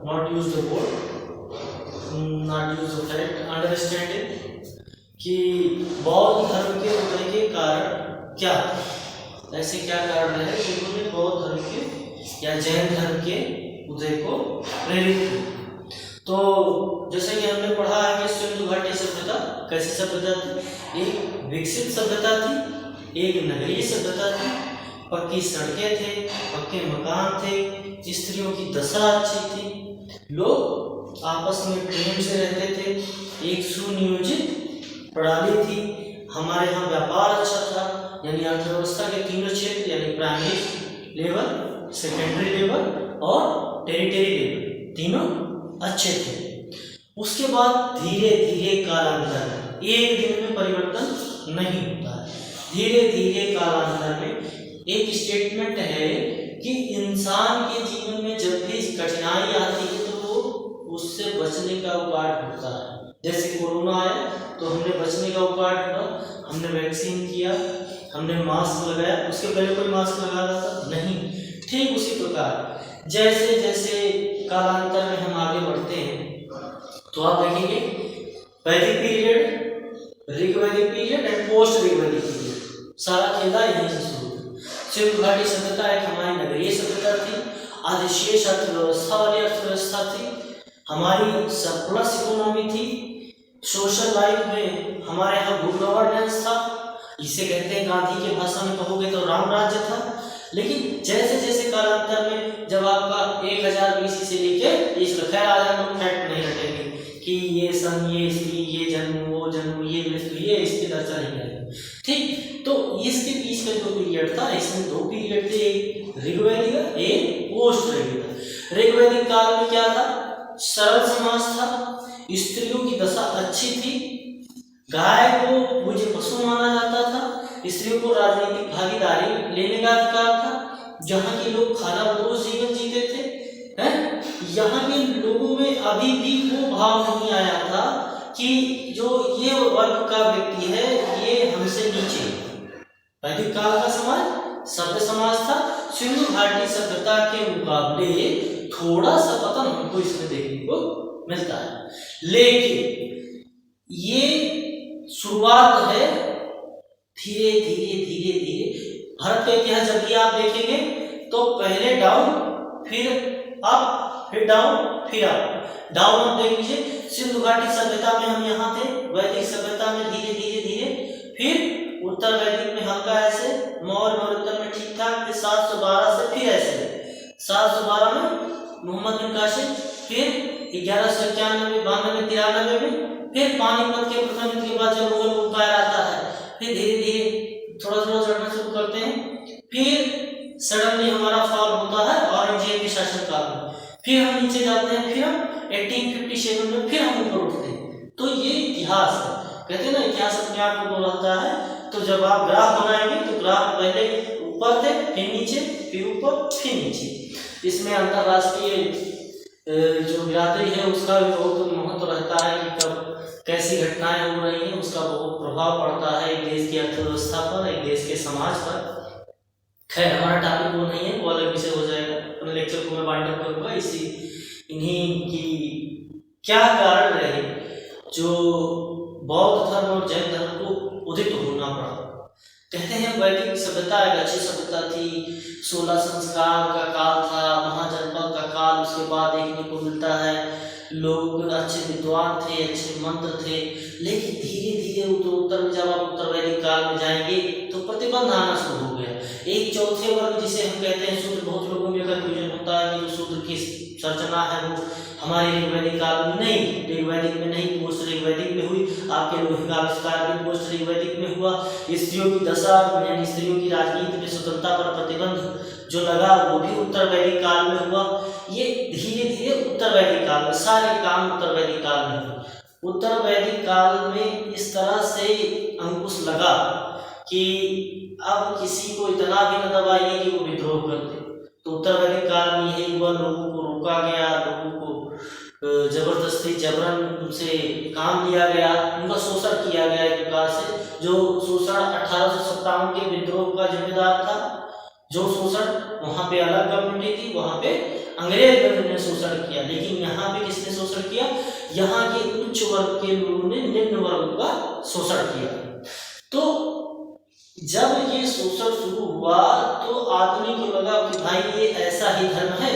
Not use the board, not use the fact, understanding कि बौद्ध धर्म के उदय के कारण क्या, ऐसे क्या कारण है जिन्होंने बौद्ध धर्म के या जैन धर्म के उदय को प्रेरित किया। तो जैसे कि हमने पढ़ा है कि सिंधु घाटी सभ्यता कैसी सभ्यता थी, एक विकसित सभ्यता थी, एक नगरीय सभ्यता थी, पक्की सड़कें थे, पक्के मकान थे, स्त्रियों की दशा अच्छी थी, लोग आपस में प्रेम से रहते थे, एक सुनियोजित प्रणाली थी, हमारे यहाँ व्यापार अच्छा था, यानी अर्थव्यवस्था के तीनों क्षेत्र यानी प्राइमरी लेवल, सेकेंडरी लेवल और टेरिटरी लेवल तीनों अच्छे थे। उसके बाद धीरे धीरे कालांतर, एक दिन में परिवर्तन नहीं होता है, धीरे धीरे कालांतर में एक स्टेटमेंट है कि इंसान के जीवन में जब भी कठिनाई आती है तो वो उससे बचने का उपाय ढूंढता है। जैसे कोरोना आया तो हमने बचने का उपाय ढूंढा, हमने वैक्सीन किया, हमने मास्क लगाया, उसके पहले कोई मास्क लगा रहा था नहीं। ठीक उसी प्रकार जैसे जैसे कालांतर में हम आगे बढ़ते हैं तो आप देखेंगे वैदिक पीरियड, ऋग्वैदिक पीरियड एंड पोस्ट ऋग्वैदिक पीरियड, सारा खेला यहीं से शुरू हुआ। सिंधु घाटी सभ्यता एक हमारी नगरीय सभ्यता थी, अधिशेष अर्थव्यवस्था वाली अर्थव्यवस्था थी, हमारी सरप्लस इकोनॉमी थी, सोशल लाइफ में हमारे यहाँ गुड गवर्नेंस था, इसे कहते हैं गांधी की भाषा में कहोगे तो राम राज्य था। लेकिन जैसे जैसे कालांतर में जब आपका 1000 BC से लेके इस खैर आज हम लोग फैक्ट नहीं रखेंगे कि ये सन, ये ईस्वी, ये जन्म, वो जन्म, ये मृत्यु, ये इसकी दर्जा नहीं करेंगे, ठीक। तो इसके बीच का जो पीरियड था, इसमें 2 पीरियड थे, एक ऋग्वैदिक एक पोस्ट ऋग्वैदिक। ऋग्वैदिक काल में क्या था, सरल समाज था, स्त्रियों की दशा अच्छी थी, गाय को पूज्य पशु माना जाता था, स्त्रियों को राजनीतिक भागीदारी लेने का अधिकार था, जहाँ के लोग खाना बदोश जीवन जीते थे, हैं? यहाँ के लोगों में अभी भी वो भाव नहीं आया था कि जो ये वर्ग का व्यक्ति है ये हमसे नीचे। वैदिक काल का समाज सभ्य समाज था, सिंधु घाटी सभ्यता के मुकाबले थोड़ा सा पतन हमको इसमें देखने को मिलता है। लेकिन ये शुरुआत है धीरे धीरे धीरे धीरे। भारत का इतिहास जब भी आप देखेंगे तो पहले डाउन फिर अप, फिर डाउन फिर अप। डाउन आप देख लीजिए, सिंधु घाटी सभ्यता में हम यहाँ थे, वैदिक सभ्यता में धीरे धीरे धीरे, फिर उत्तर वैदिक में हल्का ऐसे, मौर्य मरुत्तर में ठीक ठाक, फिर 712 से फिर ऐसे 712 में मोहम्मद बिन कासिम, फिर 1191, 92, 93 में, फिर पानीपत के प्रथम युद्ध के बाद जब मुगल एम्पायर आता है, फिर धीरे धीरे थोड़ा थोड़ा चढ़ना शुरू करते हैं, फिर सडनली हमारा फॉल होता है औरंगजेब के शासनकाल में, फिर हम नीचे जाते हैं, फिर हम 1857 में फिर हम ऊपर उठते हैं। तो ये इतिहास है, कहते हैं ना इतिहास अपने आप को दोहराता है। तो जब आप ग्राफ बनाएंगे तो ग्राफ पहले ऊपर थे, फिर नीचे, फिर ऊपर, फिर नीचे। इसमें अंतरराष्ट्रीय जो बिरादरी है उसका भी बहुत महत्व रहता है कि कब कैसी घटनाएं हो रही हैं, उसका बहुत प्रभाव पड़ता है एक देश की अर्थव्यवस्था पर, एक देश के समाज पर। खैर हमारा टॉपिक वो नहीं है, वो अलग विषय हो जाएगा, अपने लेक्चर को मैं वाइंड अप करूँगा। इन्हीं की क्या कारण रहे जो बौद्ध धर्म और जैन धर्म को उदित होना पड़ा। कहते हैं वैदिक सभ्यता एक अच्छी सभ्यता थी, 16 संस्कार का काल था, महाजनपद का काल, उसके बाद देखने को मिलता है लोग अच्छे विद्वान थे, अच्छे मंत्र थे। लेकिन धीरे धीरे उत्तर में जब आप उत्तर वैदिक काल में जाएंगे तो प्रतिबंध आना शुरू हो गया। एक चौथे वर्ग जिसे हम कहते हैं शूद्र, बहुत लोगों में कन्फ्यूजन होता है कि जो शूद्र की संरचना है वो हमारे ऋग्वैदिक काल में नहीं, ऋग्वैदिक में नहीं, पोस्ट ऋग्वैदिक में हुई। आपके लोहे का आविष्कार भी पोस्ट ऋग्वैदिक में हुआ। स्त्रियों की दशा यानी स्त्रियों की राजनीति में स्वतंत्रता पर प्रतिबंध जो लगा वो भी उत्तर वैदिक काल में हुआ। ये धीरे धीरे उत्तर वैदिक काल में सारे काम उत्तर वैदिक काल में हुए। उत्तर वैदिक काल में इस तरह से अंकुश लगा कि अब किसी को इतना भी न दबाइए कि वो विद्रोह कर दे। तो उत्तर वैदिक काल में यही हुआ, लोगों को रोका गया, लोगों को जबरदस्ती जबरन उनसे काम लिया गया, उनका शोषण किया गया एक प्रकार से। जो शोषण 1857 के विद्रोह का जिम्मेदार था, जो शोषण वहाँ पे अलग कम्युनिटी थी, वहाँ पे अंग्रेज ने शोषण किया, लेकिन यहाँ पे किसने शोषण किया? यहाँ के उच्च वर्ग के लोगों ने निम्न वर्ग का शोषण किया। तो जब ये शोषण शुरू हुआ तो आदमी को लगा कि भाई ये ऐसा ही धर्म है।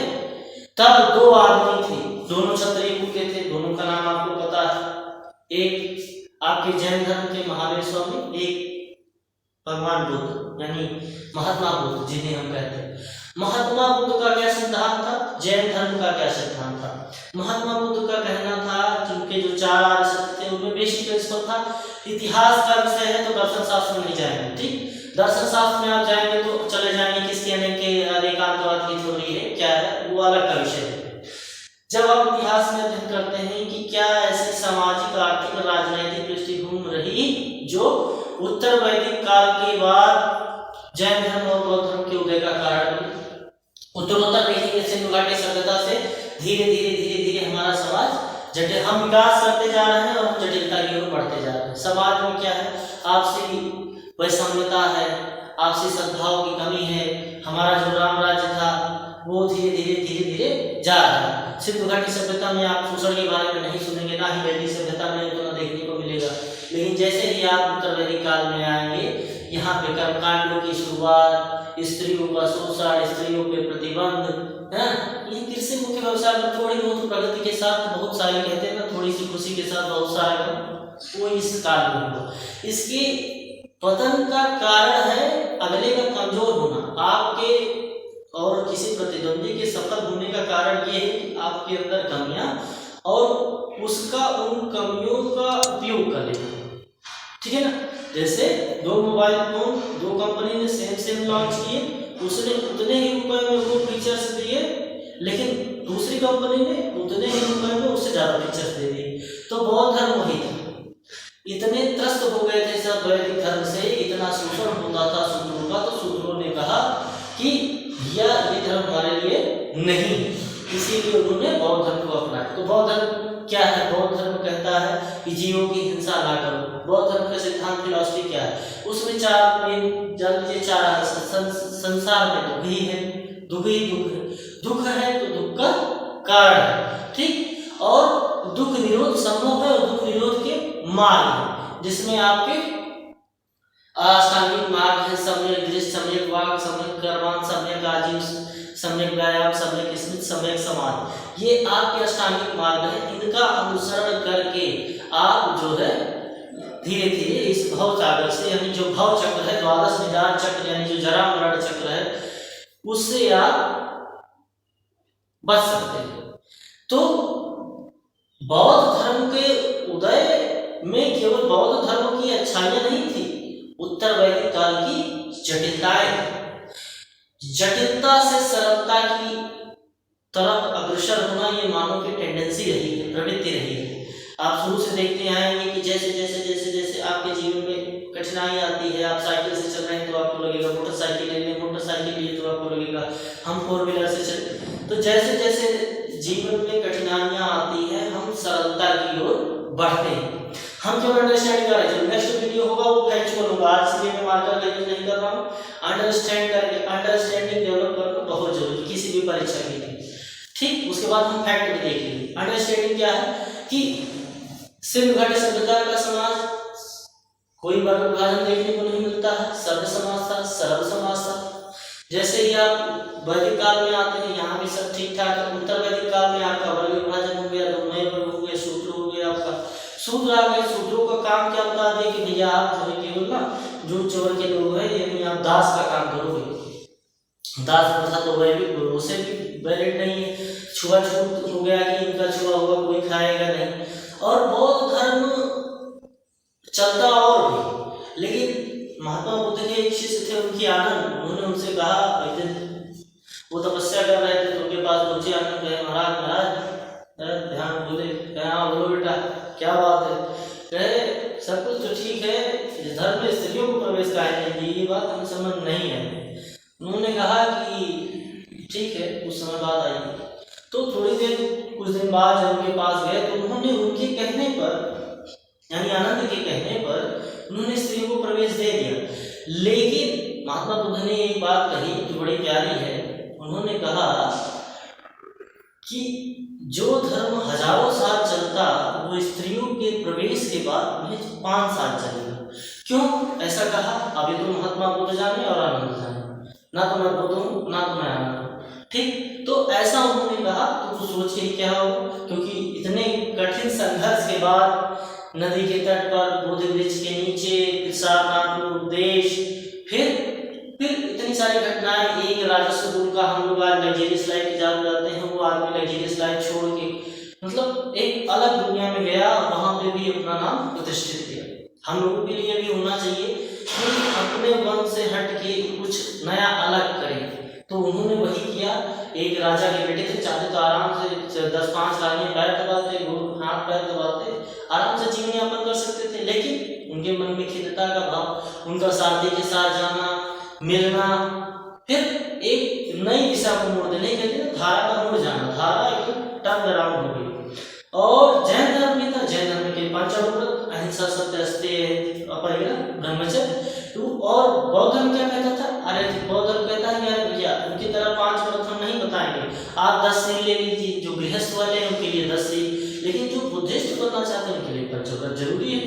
तब दो आदमी थे, दोनों क्षत्रिय कुल के थे, दोनों का नाम आपको पता है। एक आपके जैन धर्म के महावीर स्वामी, एक भगवान बुद्ध यानी महात्मा बुद्ध जिन्हें हम कहते हैं। महात्मा बुद्ध का क्या सिद्धांत था? जैन धर्म का क्या सिद्धांत था? महात्मा बुद्ध का कहना था कि उनके जो 4 आर्य सत्य थे उनमें बेसिक प्रिंसिपल था, इतिहास का विषय है तो दर्शन शास्त्र में नहीं जाएंगे। ठीक, दर्शन शास्त्र में आप जाएंगे तो चले जाएंगे किसके यानी के एकांतवाद की थ्योरी है, क्या है वो अलग का विषय है। जब आप इतिहास में अध्ययन करते हैं कि क्या ऐसी सामाजिक आर्थिक राजनीतिक पृष्ठभूमि रही जो उत्तर वैदिक काल के बाद जैन धर्म और बौद्ध धर्म के उदय का कारण बनी। उत्तरोत्तर देखेंगे सिंधु घाटी सभ्यता से धीरे धीरे हमारा समाज जटिल, हम विकास करते जा रहे हैं और हम जटिलता की ओर बढ़ते जा रहे हैं। समाज में क्या है? आपसी वैषम्यता है, आपसी सद्भाव की कमी है। हमारा जो राम राज्य था वो धीरे धीरे जा रहा है। सिंधु घाटी सभ्यता में आप शोषण के बारे में नहीं सुनेंगे, ना ही वैदिक सभ्यता में तो देखने को मिलेगा। लेकिन जैसे ही आप उत्तर वैदिक काल में आएंगे, यहाँ पे कर्मकांडों की शुरुआत, स्त्रियों का शोषण, स्त्रियों पे प्रतिबंध है, ये कृषि मुख्य व्यवसाय में थोड़ी बहुत प्रगति के साथ, बहुत सारे कहते हैं ना थोड़ी सी खुशी के साथ बहुत सारे वो इस काल में हुआ। इसके पतन का कारण है अगले का कमजोर होना। आपके और किसी प्रतिद्वंदी के सफल होने का कारण ये है कि आपके अंदर कमियां और उसका उन कमियों का उपयोग कर लेना। ठीक है ना? जैसे 2 मोबाइल फोन 2 कंपनी ने सेम लॉन्च किए, उसने उतने ही रुपए में वो फीचर्स दिए, लेकिन दूसरी कंपनी ने उतने ही रुपए में उससे ज्यादा फीचर्स दे दिए। तो बौद्ध धर्म वही था, इतने त्रस्त हो गए थे सब वैदिक धर्म से, इतना शोषण होता था शूद्रों का, तो शूद्रों ने कहा कि ये धर्म हमारे लिए नहीं है, इसीलिए उन्होंने बौद्ध धर्म को अपनाया। तो बौद्ध धर्म क्या है? बौद्ध धर्म कहता है कि जीवों की हिंसा ना करो। बौद्ध धर्म का सिद्धांत फिलॉसफी क्या है? उसमें 4 संसार में दुख ही है, दुख ही दुख है, दुख है तो दुख का कारण है। ठीक, और दुख निरोध संभव है और दुख निरोध के मार्ग है, जिसमें आपके अष्टांगिक मार्ग है, सम्यक दृष्टि, सम्यक वाक्, सम्यक कर्म, सम्यक आजीव, सम्यक व्यायाम, सम्यक स्मृति, सम्यक समाधि। ये आपके अष्टांगिक मार्ग है। इनका अनुसरण करके आप जो है धीरे धीरे इस भव सागर से, यानी जो भव चक्र है, द्वादश निदान चक्र यानी जो जरा मरण चक्र है, उससे आप बच सकते हैं। तो बौद्ध धर्म के उदय में केवल बौद्ध धर्म की अच्छाइयां नहीं थी, उत्तर वैदिक काल की जटिलताएं, जटिलता से सरलता की तरफ अग्रसर होना ये मानव की टेंडेंसी रही है, प्रवृत्ति रही है। आप शुरू से देखते आएंगे कि जैसे जैसे जैसे जैसे आपके जीवन में कठिनाई आती है, आप साइकिल से चल रहे हैं तो आपको लगेगा मोटरसाइकिल ले लें, मोटरसाइकिल लिए तो आपको लगेगा हम 4 व्हीलर से चल। तो जैसे जैसे जीवन में कठिनाइयां आती है हम सरलता की ओर बढ़ते हैं। हम क्यों अंडरस्टैंड कर रहे हैं? जो नेक्स्ट वीडियो होगा वो फैक्चुअल होगा, आज इसलिए मैं मार्कर का यूज नहीं कर रहा हूँ। अंडरस्टैंड करके अंडरस्टैंडिंग डेवलप करना बहुत जरूरी किसी भी परीक्षा के लिए। ठीक, उसके बाद हम फैक्ट भी देखेंगे। अंडरस्टैंडिंग क्या है कि सिंधु घाटी सभ्यता का समाज कोई वर्ग विभाजन देखने को नहीं मिलता है, सर्व समाज था, सर्व समाज था। जैसे ही आप वैदिक काल में आते हैं यहाँ भी सब ठीक ठाक है। उत्तर वैदिक काल में आपका वर्ग विभाजन हो गया, 2 नए वर्ग हो गए, शूद्र हो गया, आपका शूद्र आ गए। शूद्रों का काम क्या बता दें कि भैया आप जो है केवल ना जो चोर के लोग हैं, यानी आप दास का काम करोगे। दास प्रथा तो वैदिक उसे भी वैलिड नहीं है। छुआछूत हो गया कि इनका छुआ हुआ कोई खाएगा नहीं। और बौद्ध धर्म चलता और भी, लेकिन महात्मा बुद्ध के एक शिष्य थे उनकी आनंद, उन्होंने उनसे कहा, वो तपस्या कर रहे थे तो उनके पास पहुंचे, आनंद कहे महाराज महाराज ध्यान बोले, कहा बोलो बेटा क्या बात है? कहे सब कुछ तो ठीक है, इस धर्म में स्त्रियों को प्रवेश काहे नहीं, ये बात हमें समझ नहीं है। उन्होंने कहा कि ठीक है कुछ समय बाद आइए। तो थोड़ी देर कुछ दिन बाद जब उनके पास गए तो उन्होंने उनके कहने पर, यानी आनंद के कहने पर उन्होंने स्त्रियों को प्रवेश दे दिया। लेकिन महात्मा बुद्ध ने एक बात कही जो बड़ी प्यारी है। उन्होंने कहा कि जो धर्म हजारों साल चलता वो स्त्रियों के प्रवेश के बाद महज 5 साल चलेगा। क्यों ऐसा कहा? अभी तो महात्मा बुद्ध जाने और आनंद जाने, ना तो मैं बुद्ध हूँ ना तो मैं आनंद हूँ। ठीक, तो ऐसा उन्होंने कहा तो सोच के क्या हो, क्योंकि इतने कठिन संघर्ष के बाद नदी के तट पर बोधि वृक्ष के नीचे सारनाथ में उपदेश, फिर इतनी सारी घटनाएं, एक राजस्व कुल का हम लोग आज लग्जरियस लाइफ की जान जाते हैं, वो आदमी लग्जरियस लाइफ छोड़ के मतलब एक अलग दुनिया में गया और वहां पे भी अपना नाम प्रतिष्ठित किया। हम लोगों के लिए भी होना चाहिए कि अपने वन से हट के कुछ नया अलग करें, तो उन्होंने वही किया। एक राजा के बेटे थे, चाहते तो आराम से 10-5 रानियां पैर दबाते, हाथ पैर दबाते, आराम से जीवन यापन कर सकते थे, लेकिन उनके मन में खिन्नता का भाव, उनका सारथी के साथ जाना मिलना, फिर एक नई दिशा को मोड़ देने के लिए धारा का मुड़ जाना, धारा एकदम टर्न अराउंड हो गई। और जैन धर्म भी था, जैन धर्म के पंचव्रत अहिंसा सत्य अस्तेय अपरिग्रह ब्रह्मचर्य, तो और बौद्ध धर्म क्या कहता था? अरे बौद्ध धर्म कहता है यार भैया उनकी तरह 5 व्रत हम नहीं बताएंगे, आप 10 सील ले लीजिए, जो गृहस्थ वाले हैं उनके लिए 10 सील, लेकिन जो बुद्धिस्ट बनना चाहते हैं उनके लिए पंचव्रत जरूरी है।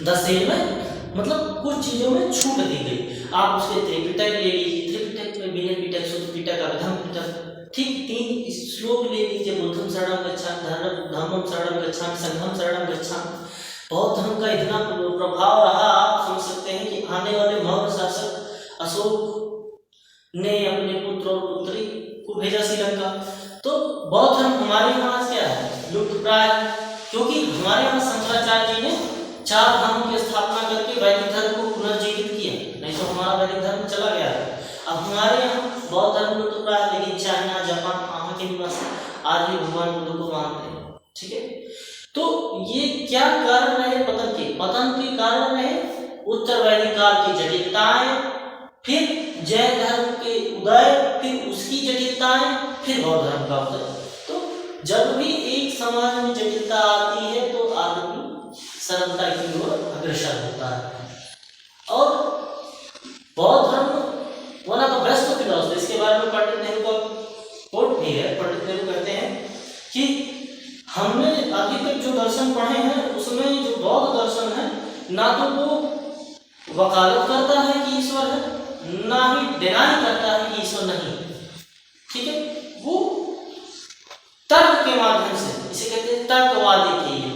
10 सील में मतलब कुछ चीजों में छूट दी गई। आप उसके त्रिपिटक ले लीजिए, त्रिपिटक में विनय पिटक शुद्ध पिटक अवधम पिटक, ठीक 3 श्लोक ले लीजिए, बुद्धम शरणं गच्छामि, धम्मं शरणं गच्छामि, संघं शरणं गच्छामि। बौद्ध धर्म का इतना प्रभाव रहा, आप समझ सकते हैं कि आने वाले मौर्य शासक अशोक ने अपने पुत्र और पुत्री को भेजा श्रीलंका। तो बौद्ध धर्म हमारे यहाँ क्या है? लुप्त प्राय, क्योंकि हमारे यहाँ शंकराचार्य जी ने 4 धामों की स्थापना करके वैदिक धर्म को पुनर्जीवित किया, नहीं तो हमारा वैदिक धर्म चला गया है। अब हमारे यहाँ बौद्ध धर्म लुप्त प्राय, लेकिन चाइना जापान वहाँ के निवासी आज भी भगवान बुद्ध को मानते हैं। ठीक है, तो ये क्या कारण रहे पतन के? पतन के कारण रहे उत्तर वैदिक काल की जटिलताएं, फिर जैन धर्म के उदय, फिर उसकी जटिलताएं, फिर बौद्ध धर्म का उदय। तो जब भी एक समाज में जटिलता आती है तो आदमी सरलता की ओर अग्रसर होता है। और बौद्ध धर्म one of the best philosophy, इसके बारे में पंडित नेहरू का कोट भी है। पंडित नेहरू कहते हैं कि हमने अभी तक जो दर्शन पढ़े हैं उसमें जो बौद्ध दर्शन है, ना तो वो वकालत करता है कि ईश्वर है, ना ही डिनाई करता है कि ईश्वर नहीं। ठीक है, वो तर्क के माध्यम से, इसे कहते हैं तर्कवादी थे, ये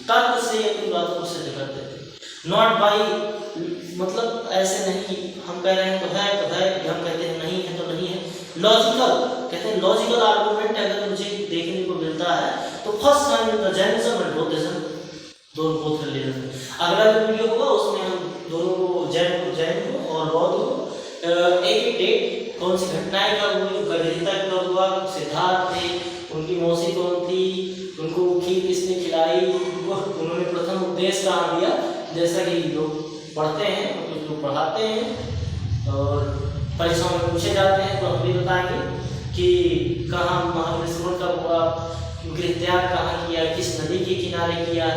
तर्क से अपनी बातों को सिद्ध करते थे, नॉट बाई मतलब ऐसे नहीं हम कह रहे हैं तो है, हम कहते हैं नहीं है तो नहीं है। लॉजिकल कहते हैं, लॉजिकल आर्गुमेंट अगर मुझे देखने को मिलता है तो first kind the Jainism and बौद्धिज्म, दोनों बोथ रिलीजन। अगला जो वीडियो होगा उसमें हम दोनों को, जैन को और बौद्ध को एक डेट, कौन सी घटनाएं कब हुई, गणिता कब हुआ, सिद्धार्थ थे, उनकी मौसी कौन थी, उनको खीर किसने खिलाई, उन्होंने प्रथम उपदेश कहाँ दिया, जैसा कि लोग पढ़ते हैं और कुछ लोग पढ़ाते हैं और परीक्षाओं में पूछे जाते हैं, तो हम भी बताएंगे कि कहाँ महाविस्मरण कब हुआ, गृहत्याग कहाँ किया, किस नदी के किनारे किया,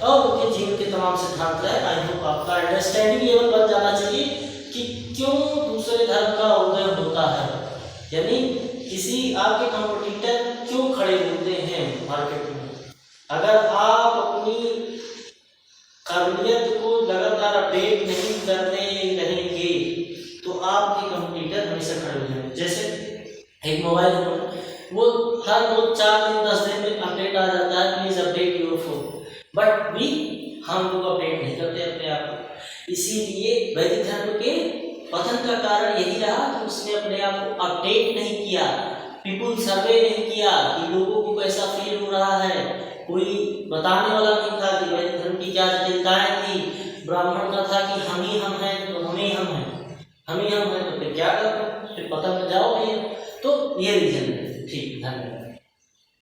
और उनके जीवन के तमाम सिद्धांत है। आई होप आपका अंडरस्टैंडिंग लेवल बन जाना चाहिए कि क्यों दूसरे धर्म का उदय होता है, यानी किसी आपके कॉम्पिटिटर क्यों खड़े होते हैं मार्केट में। अगर आप अपनी काबिलियत को लगातार अपडेट नहीं करते रहेंगे तो आपके कंप्यूटर हमेशा खड़े हो जाएंगे। जैसे एक मोबाइल फोन, वो हर 2-4 दिन 10 दिन में अपडेट आ जाता है, please update your phone, but भी हम लोग अपडेट नहीं करते अपने आप को। इसीलिए वैदिक धर्म के पतन का कारण यही रहा कि उसने अपने आप को अपडेट नहीं किया, पीपुल सर्वे नहीं किया कि लोगों को कैसा फील हो रहा है, कोई बताने वाला नहीं था कि वैदिक धर्म की क्या जटिलताएं थी। ब्राह्मण का था कि हम ही हम हैं तो हम ही हम हैं, हम ही हम हैं तो फिर क्या करें, फिर पतन में जाओ भैया। तो ये रीजन